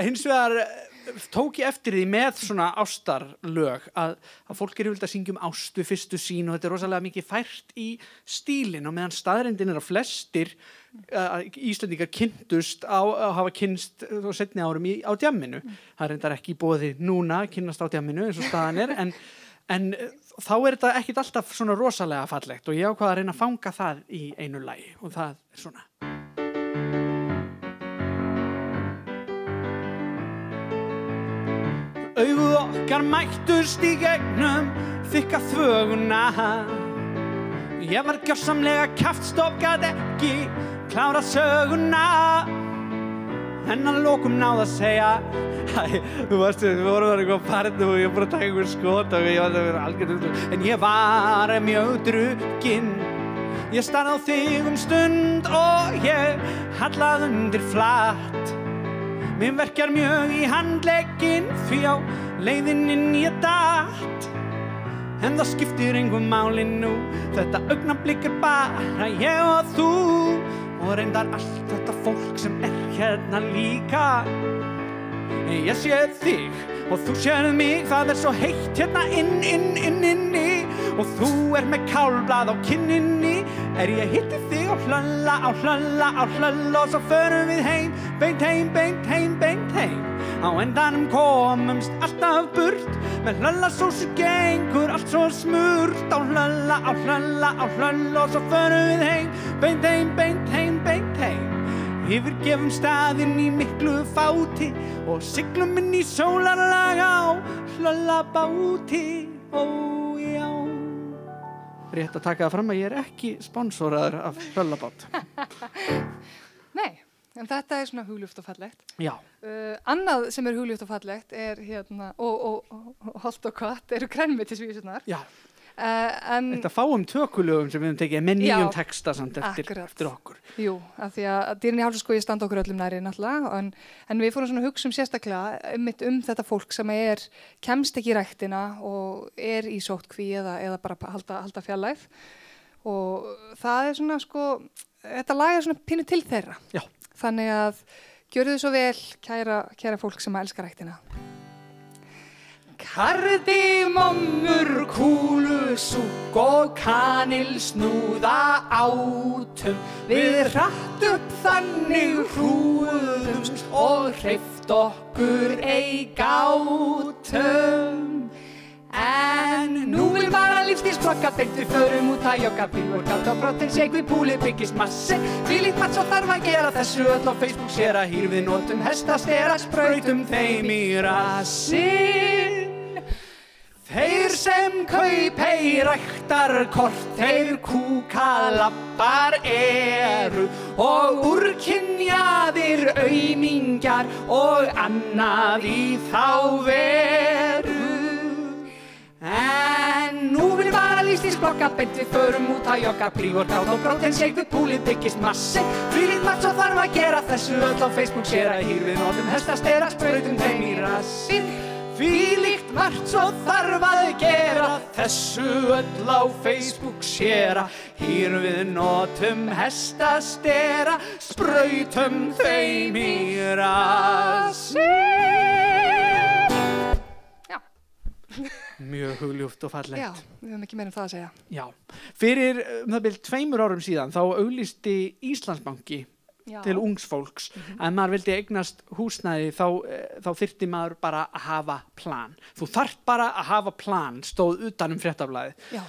S2: hins vegar tók ég eftir því með svona ástarlög að fólk yfirleitt að syngja ást við fyrstu sín og þetta rosalega mikið fært í stílinn og meðan staðreyndin að flestir Íslendingar kynntust hafa kynnst á seinni árum á djamminu. Það reyndar ekki í boði núna að kynnast á djamminu eins og staðan en þá þetta ekkit alltaf svona rosalega fallegt og ég ákvað að reyna að fanga það í einu lagi og það svona. Augu okkar mættust í gegnum þykka þvöguna. Ég var gjörsamlega kjaftstopp, gat ekki klára söguna. En að lokum náði að segja þú varst, við vorum að eitthvað parnu og ég var að taka einhver skot og ég var að vera algjörn en ég var mjög drukkinn. Ég starði á þig stund og ég hallaði undir flatt. Mér verkjar mjög í handlegginn því á leiðinn inn ég datt. En það skiptir engu máli nú, þetta augnablik bara ég og þú. Og reyndar allt þetta fólk sem hérna líka. Ég sé þig og þú sérð mig, það svo heitt hérna inni. Og þú með kálblað á kinninni, ég hitti þig og hlölla og svo förum við heim, beint heim. Á endanum komumst alltaf burt, með hlöllasósu gengur allt svo smurt. Á hlölla og svo förum við heim, beint heim. Yfirgefum staðinn í miklu fáti og siglum inn í sólarlag á hlöllabáti. Ó já. Rétt að taka það fram að ég ekki sponsoraður af hlöllabát.
S3: Nei, en þetta svona hugljúft og fallegt.
S2: Já.
S3: Annað sem hugljúft og fallegt og holt og katt eru grænmetisvísurnar.
S2: Já.
S3: Þetta
S2: fáum tökulögum sem við höfum tekið með nýjum texta samt eftir okkur.
S3: Jú, af því að dýrin í Hálsaskógi standa okkur öllum næri náttúrulega en við fórum svona að hugsa sérstaklega þetta fólk sem kemst ekki í ræktina og í sóttkví eða bara halda fjarlægð og það svona þetta lag svona pínu til þeirra.
S2: Já.
S3: Þannig að gjörðu svo vel kæra fólk sem elskar ræktina. Kardimommur, kúlusúkk og kanilsnúða átum. Við hratt upp þannig hrúðumst og hreyft okkur ei gátum. En nú vil bara lífstílsklokka beint við förum út að jogga bílvorkátt og protein shake við púlið byggist massi. Þvílíkt mat svo þarf að gera þessu öll á Facebook sér að hýr við notum hestastera sprautum þeim í rassinn. Þeir sem kaupei ræktarkort, þeir kúkalabbar eru og úrkynjaðir aumingjar og annað í þá veru.
S2: lífstílsblogga, beint við förum út að jogga, pre-workout og protein shake við púlið byggist massi. Þvílíkt margt svo þarf að gera, þessu öll á Facebook séra, hér við notum hestastera, sprautum þeim í rassinn. Þvílíkt margt svo þarf að gera, þessu öll á Facebook séra, hér við notum hestastera, sprautum þeim í rassinn.
S3: Já.
S2: Mjög hugljúft og fallegt.
S3: Já, við höfum ekki meira það að segja.
S2: Já. Fyrir það bil 2 árum síðan þá auglýsti Íslandsbanki til ungs fólks að maður vildi eignast húsnæði þá þyrfti maður bara að hafa plan. Þú þarft bara að hafa plan, stóð utan fréttablaðið.
S3: Já.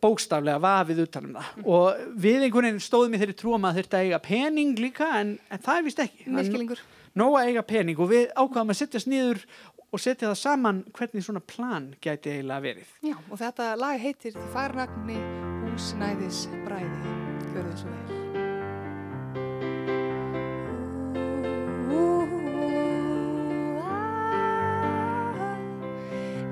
S2: Bókstaflega vafið utan það. Og við einhvern veginn stóðum í þeirri trú að maður þyrfti að eiga pening líka en það víst ekki.
S3: Misskilningur.
S2: Nóg að eiga pening og við ákvaðum að setjast niður og setja það saman hvernig svona plan gæti eiginlega verið.
S3: Já, og þetta lag heitir Því færnagni húsnæðisbræði. Gjörðu svo vel.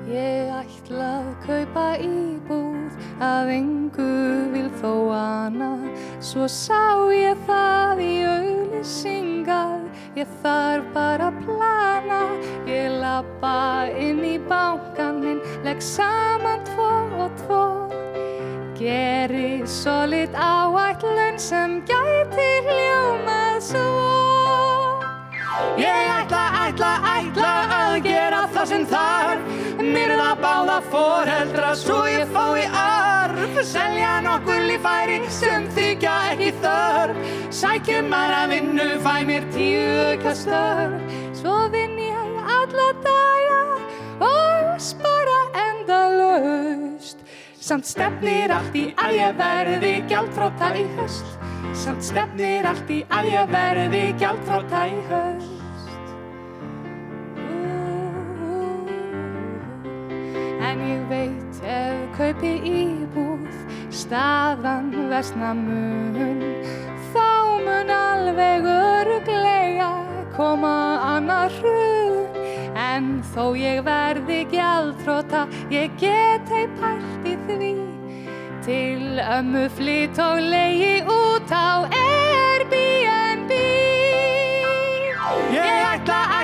S3: Ég ætla að kaupa íbúð, að engu vil þó annað. Svo sá ég það í auglýsingar, ég þarf bara að plana. Ég labba inn í bankann minn, legg saman 2 og 2. Geri solid áætlun sem gæti hljómað svo. Ég ætla að gera það sem þarf, myrða báða foreldra svo ég fái arf. Selja nokkur líffæri sem þykja ekki þörf, sækjum aðra vinnu, fæ mér 10 aukastörf. Svo vinn ég alla daga og spara endalaust. Samt stefnir allt í að ég verði gjaldþrota í haust. Samt stefnir allt í að ég verði gjaldþrota í haust. En ég veit ef kaupi íbúð, staðan versna mun. Þá mun alveg örugglega koma annað hrun. En þó ég verði gjaldþrota, ég get ei pælt í því. Til ömmu flyt og leigi út á Airbnb. Ég ætla að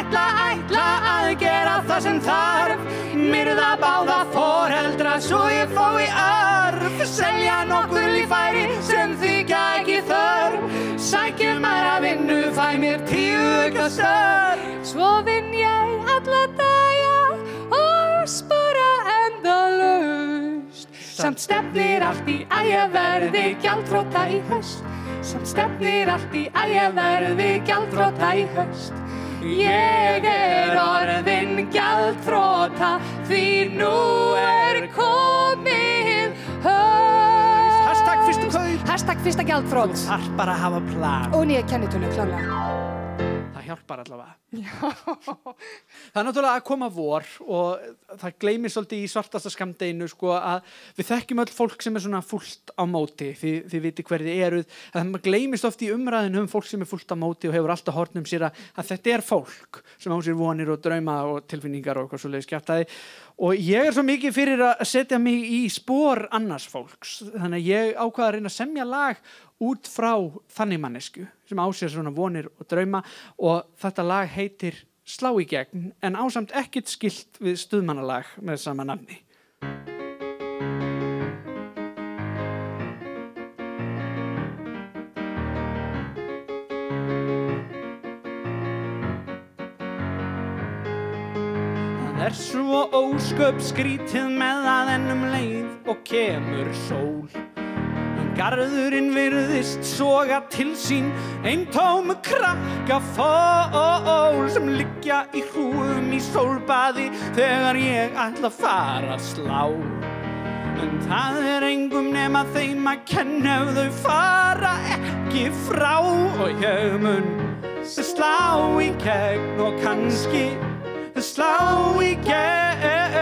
S3: gera það sem þarf, myrða báða foreldra svo ég fái arf. Selja nokkur líffæri sem þykja ekki þörf, sækjum aðra vinnu, fæ mér 10 aukastörf. Svo vinn ég alla daga og spara endalaust. Samt stefnir allt í að ég verði gjaldþrota í haust. Samt stefnir allt í að ég verði gjaldþrota í haust. Ég orðin gjaldþrota því nú komið haust.
S2: Hashtag fyrstu kaup.
S3: Hashtag fyrsta gjaldþrot.
S2: Þú þarf bara að hafa plan.
S3: Og nýja kennitölu, klárlega.
S2: Það hjálpar allavega. Það er náttúrulega að koma vor og það gleymir svolítið í svartasta skammdeginu sko, að við þekkjum öll fólk sem er svona fullt á móti, þið viti hver þið eruð. Það gleymist oft í umræðinu fólk sem er fullt á móti og hefur alltaf hortnum sér að þetta er fólk sem á sér vonir og drauma og tilfinningar og eitthvað svoleiðis kjaftaði. Og ég er svo mikið fyrir að setja mig í spor annars fólks, þannig að ég ákvað að reyna að semja lag út frá þannig mannesku sem á sér svona vonir og drauma og þetta lag heitir Slá í gegn en ásamt ekkert skylt við stuðmannalag með sama nafni. Það er svo ósköp skrítið með að ennum leið og kemur sól. Garðurinn virðist soga til sín eintóm krakkafól sem liggja í hrúgum í sólbaði þegar ég ætla að fara að slá. En það er engum nema þeim að kenna ef þau fara ekki frá og ég mun slá í gegn og kannski slá í gegn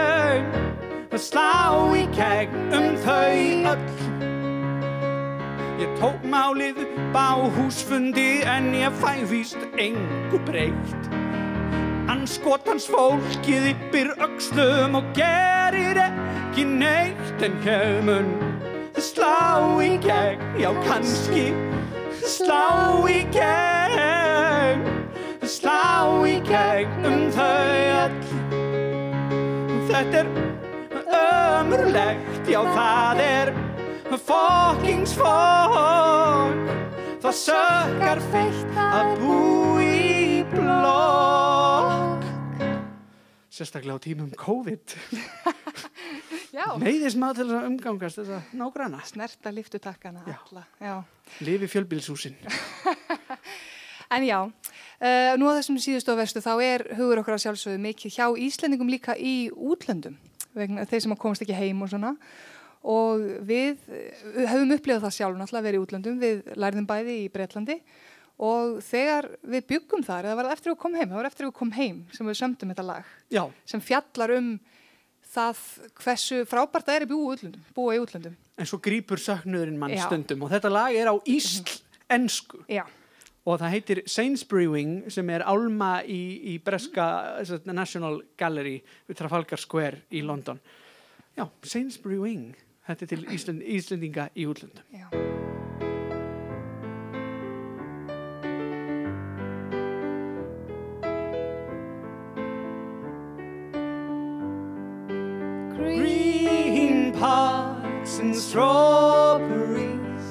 S2: þau öll. Ég tók málið upp á húsfundi en ég fæ víst engu breytt. Andskotans fólkið yppir öxlum og gerir ekki neitt en ég mun slá í gegn, já kannski slá í gegn þau öll. Þetta ömurlegt, já það fuckings fokk. Það sökkar feitt að búa í blokk. Sérstaklega á tímum COVID.
S3: Já.
S2: Neyðist maður til að umgangast þessa nágranna.
S3: Snerta lyftutakkana alla. Já.
S2: Lifi fjölbýlishúsin.
S3: En já, nú á þessum síðustu og verstu þá hugur okkar að sjálfsögðu mikið hjá Íslendingum líka í útlöndum, vegna þeir sem komast ekki heim og svona. Og við höfum upplifað það sjálf náttúrulega að vera í útlöndum, við lærðum bæði í Bretlandi og þegar við byggum þar, það var eftir við kom heim sem við sömdum þetta lag. Já. Sem fjallar það hversu frábært það búa í útlöndum. En svo grípur söknuðurinn mann stundum og þetta lag á íslensku. Já. Og það heitir Sainsbury Wing sem álma í breska National Gallery við Trafalgar Square í London. Já, Sainsbury Wing. Þetta til Íslendinga í útlöndum. Já. Green parks and strawberries,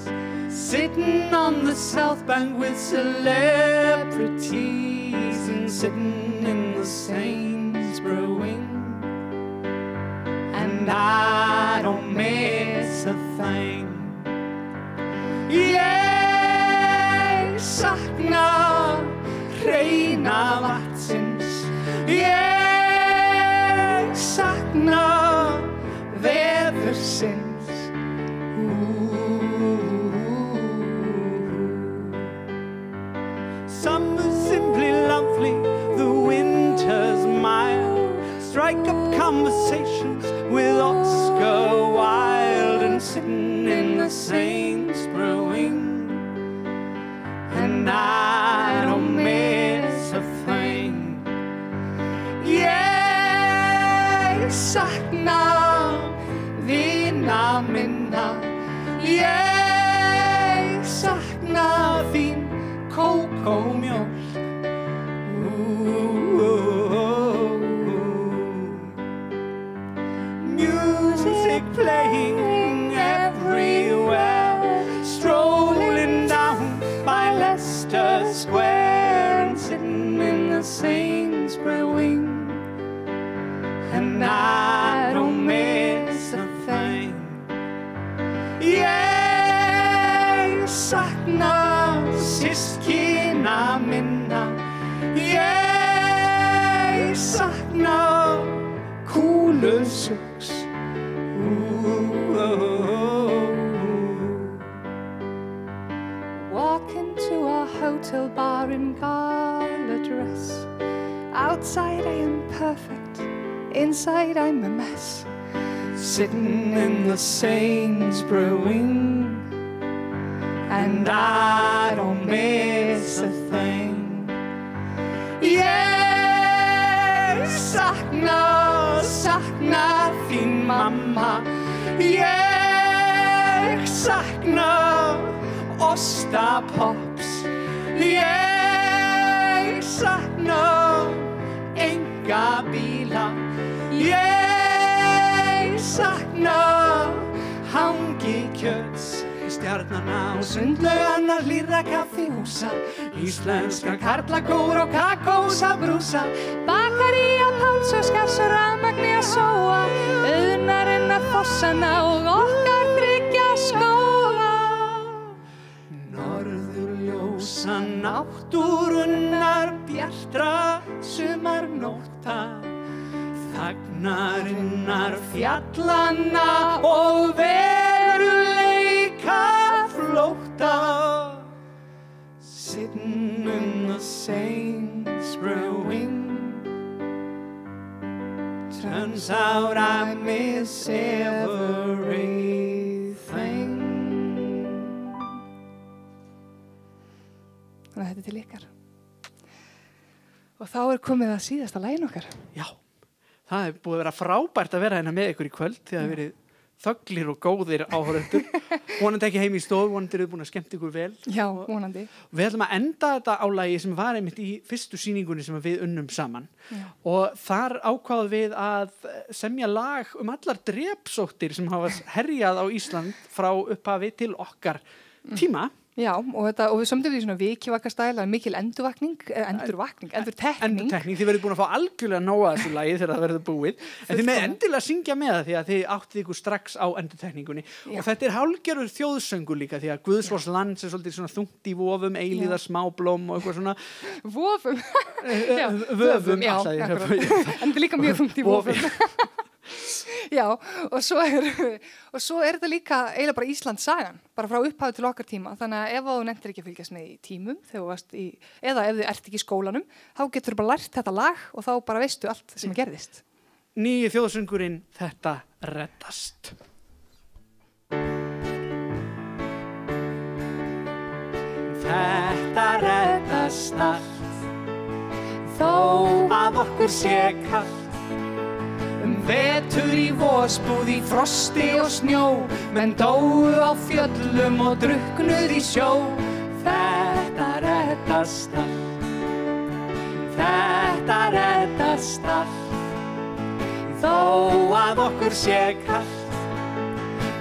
S3: sitting on the South Bank with celebrities and sitting in the Sainsbury Wing. And I don't miss a thing. Ég sakna hreina vatnsins. Ég sakna veðursins. Summer's simply lovely, the winter's mild. Strike up conversations with Oscar Wilde and sitting in the Sainsbury Wing. And I don't miss a thing. Ég sakna vina minna. Ég sakna þín kókómjólk. Music playing everywhere, strolling down by Leicester Square and sitting in the Sainsbury Wing. And I don't miss a thing. Ég sakna systkina minna. Ég sakna kúlusugs. Walk into a hotel bar in gala dress. Outside I am perfect, inside I'm a mess. Sitting in the Sainsbury Wing. And I don't miss a thing. Ég sakna þín mamma. Ég sakna ostapops. Ég sakna engabíla. Ég sakna hangikjöts. Stjarnana og sundlaugana hlýrra kaffihúsa, íslenska karlakór og kakósabrúsa, bakarí á Páls og Skafs og rafmagni að sóa, auðnarinnar fossana og okkar þriggja skóga. Norðurljósa náttúrunnar bjartra sumarnótta, þagnarinnar fjallana og veruleika flótta. Sitting in the Sainsbury Wing. Turns out I miss everything. Þannig að þetta til ykkar. Og þá komið að síðasta laginu okkar. Já.
S2: Það búið að vera frábært að vera hérna með ykkur í kvöld. Þið hafa verið þöglir og góðir áhorfendur. Vonandi ekki heim í stofu, vonandi eru búin að skemmta ykkur vel.
S3: Já, vonandi.
S2: Við ætlum að enda þetta á lagi sem var einmitt í fyrstu sýningunni sem við unnum saman. Já. Og þar ákváðum við að semja lag allar drepsóttir sem hafa herjað á Ísland frá upphafi til okkar tíma.
S3: Já, og við sömdum því svona vikivakastæl, mikil endurtekning.
S2: Þið verður búin að fá algjörlega nóga þessu lagi þegar það verður búið. En þið með endilega syngja með það því að þið áttið ykkur strax á endurtekningunni. Og þetta hálfgerður þjóðsöngur líka því að Guðsvors land svolítið svona þungt í vofum, eilíðar smáblóm og eitthvað svona.
S3: Vofum?
S2: Vöfum,
S3: já, en líka mjög þungt í vofum. Já, og svo er þetta líka eiginlega bara Íslands sagan, bara frá upphafi til okkar tíma, þannig að ef þú nefndir ekki að fylgjast með í tímum þegar þú varst eða ef þú ert ekki í skólanum, þá getur þú bara lært þetta lag og þá bara veistu allt sem gerðist.
S2: Nýji þjóðsöngurinn Þetta reddast. Þetta reddast allt, þó að okkur sé kalt. Vetur í vosbúð í frosti og snjó, menn dóu á fjöllum og drukknuð í sjó. Þetta reddast allt, þetta reddast allt, þó að okkur sé kalt.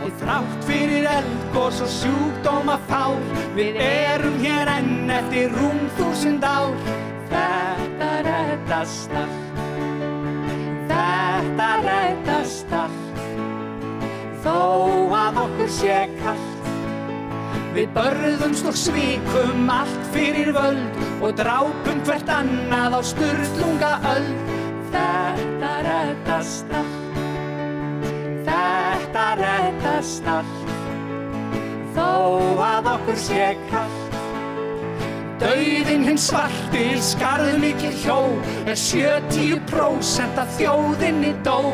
S2: Og þrátt fyrir eldgos og sjúkdómafár, við erum hér enn eftir rúm 1000 ár. Þetta reddast allt, þetta reddast allt, þó að okkur sé kalt. Við börðumst og svikum allt fyrir völd og drápum hvert annað á Sturlunga öld. Þetta reddast allt, þetta reddast allt, þó að okkur sé kalt. Dauðinn hinn svarti, skarðmikið hjó, 70% af þjóðinni dó.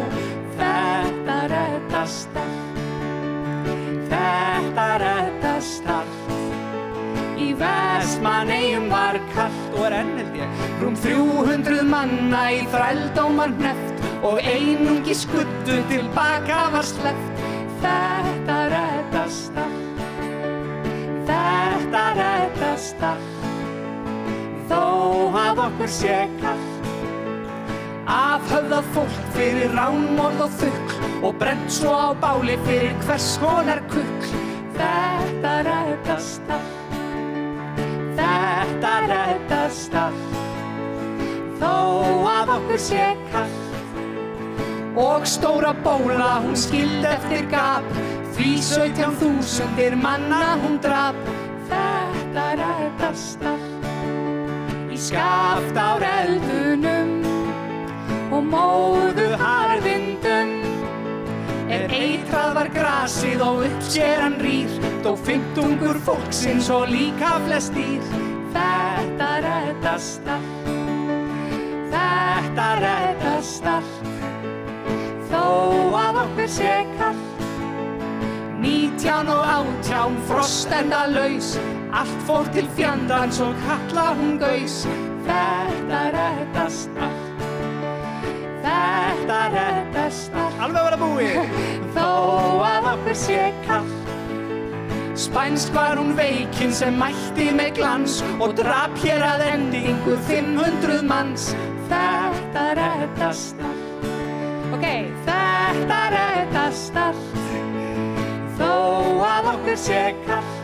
S2: Þetta reddast allt, þetta reddast allt. Í Vestmannaeyjum var kalt og enn held ég rúm 300 manna í þrældómar hneppt og einungis skuddu tilbaka var sleppt. Þetta reddast allt, þetta reddast allt, þó að okkur sé kalt. Afhöfðað fólk fyrir ránmorð og þukl og brennt svo á báli fyrir hvers konar kukl. Þetta reddast allt, þetta reddast allt, þó að okkur sé kalt. Og stóra bóla hún skildi eftir gap, því 17.000 manna hún drap. Þetta reddast allt, í Skaftáreldunum og móðu harðindum. Ef eitrað var grasið og uppskeran rýr, dó 15 fólksins og líka flest dýr. Þetta reddast allt, þetta reddast allt, þó að okkur sé kalt. 19 og 18 frost endalaus, allt fór til fjandans og Katla hún gaus. Þetta reddast allt, þetta reddast allt, alveg að vera búið, þó að okkur sé kalt. Spænsk var hún veikin sem mætti með glans og drap hér að endingu 500 manns. Þetta reddast allt, þetta reddast allt, þó að okkur sé kalt.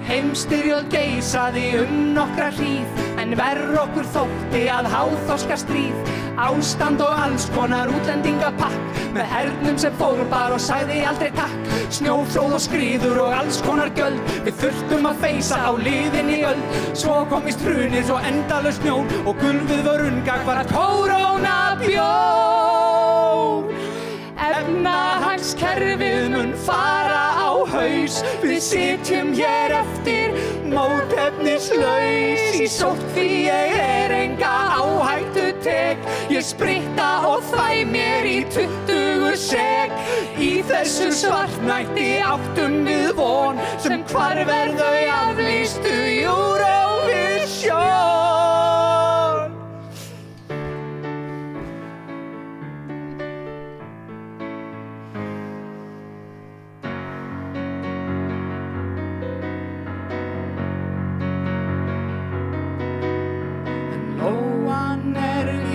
S2: Heimsstyrjöld geisaði nokkra hríð, en verr okkur þótti að háþorska stríð. Ástand og alls konar útlendingapakk, með hernum sem fór bara og sagði aldrei takk. Snjóflóð og skriður og alls konar gjöld, við þurftum að feysa á liðinni öld. Svo komist hrunið svo endalaust snjór og gulfið vörun gagnvart kórónabjór. Efnahagskerfið mun fara á haus, við sitjum hér eftir mótefnislaus. Í sóttkví ég enga áhættu tek, ég spritta og þvæ mér í 20 sek. Í þessu svartnætti áttum við von, sem hvarf þau aflýstu Eurovision.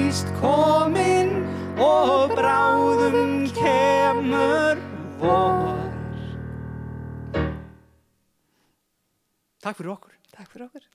S2: víst komin og bráðum kemur vor. Takk fyrir okkur.
S3: Takk fyrir okkur.